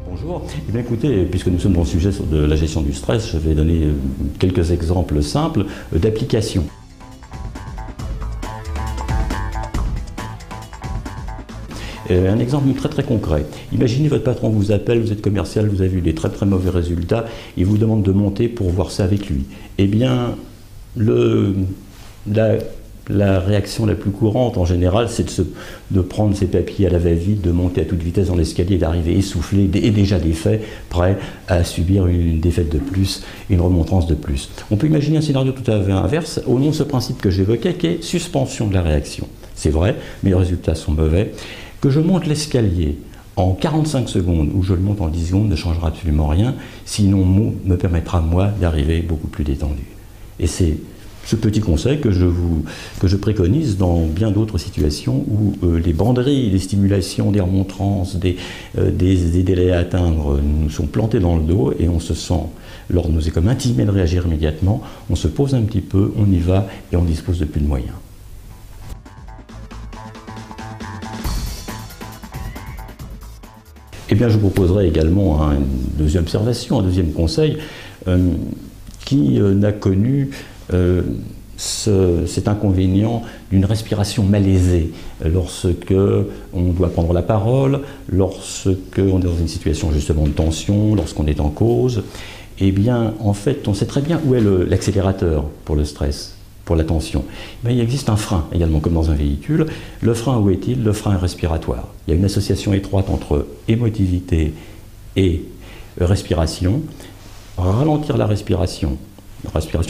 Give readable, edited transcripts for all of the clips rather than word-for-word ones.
Bonjour. Eh bien, écoutez, puisque nous sommes dans le sujet de la gestion du stress, je vais donner quelques exemples simples d'application. Un exemple très concret. Imaginez votre patron vous appelle, vous êtes commercial, vous avez eu des très mauvais résultats, il vous demande de monter pour voir ça avec lui. Eh bien, la réaction la plus courante en général, c'est de prendre ses papiers à la va-vite, de monter à toute vitesse dans l'escalier, d'arriver essoufflé et déjà défait, prêt à subir une défaite de plus, une remontrance de plus. On peut imaginer un scénario tout à fait inverse au nom de ce principe que j'évoquais, qui est suspension de la réaction. C'est vrai, mais les résultats sont mauvais. Que je monte l'escalier en 45 secondes ou je le monte en 10 secondes ne changera absolument rien, sinon me permettra moi d'arriver beaucoup plus détendu. Et c'est ce petit conseil que je préconise dans bien d'autres situations où les banderilles, les stimulations, des remontrances, des délais à atteindre nous sont plantés dans le dos et on se sent, lors de nous est comme intimé de réagir immédiatement, on se pose un petit peu, on y va et on dispose de plus de moyens. Eh bien, je vous proposerai également une deuxième observation, un deuxième conseil qui n'a connu cet inconvénient d'une respiration malaisée lorsque on doit prendre la parole, lorsque on est dans une situation justement de tension, lorsqu'on est en cause. Eh bien, en fait, on sait très bien où est l'accélérateur pour le stress, pour la tension. Mais il existe un frein également, comme dans un véhicule. Le frein, où est-il? Le frein est respiratoire. Il y a une association étroite entre émotivité et respiration. Ralentir la respiration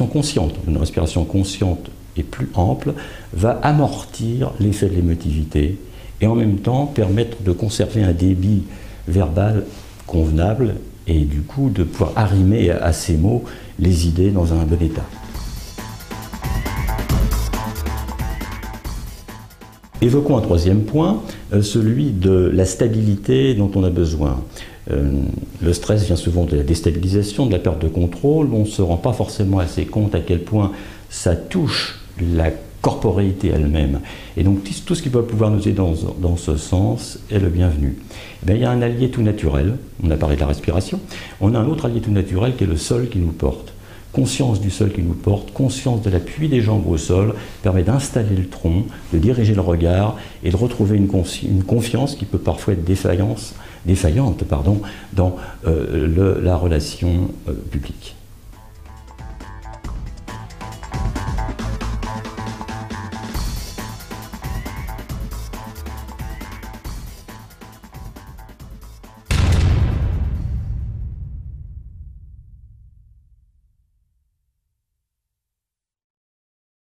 consciente, une respiration consciente et plus ample, va amortir l'effet de l'émotivité et en même temps permettre de conserver un débit verbal convenable et du coup de pouvoir arrimer à ces mots les idées dans un bon état. Évoquons un troisième point, celui de la stabilité dont on a besoin. Le stress vient souvent de la déstabilisation, de la perte de contrôle. On ne se rend pas forcément assez compte à quel point ça touche la corporéité elle-même. Et donc tout ce qui va pouvoir nous aider dans ce sens est le bienvenu. Eh bien, il y a un allié tout naturel, on a parlé de la respiration, on a un autre allié tout naturel qui est le sol qui nous porte. Conscience du sol qui nous porte, conscience de l'appui des jambes au sol, permet d'installer le tronc, de diriger le regard et de retrouver une confiance qui peut parfois être défaillante dans la relation publique.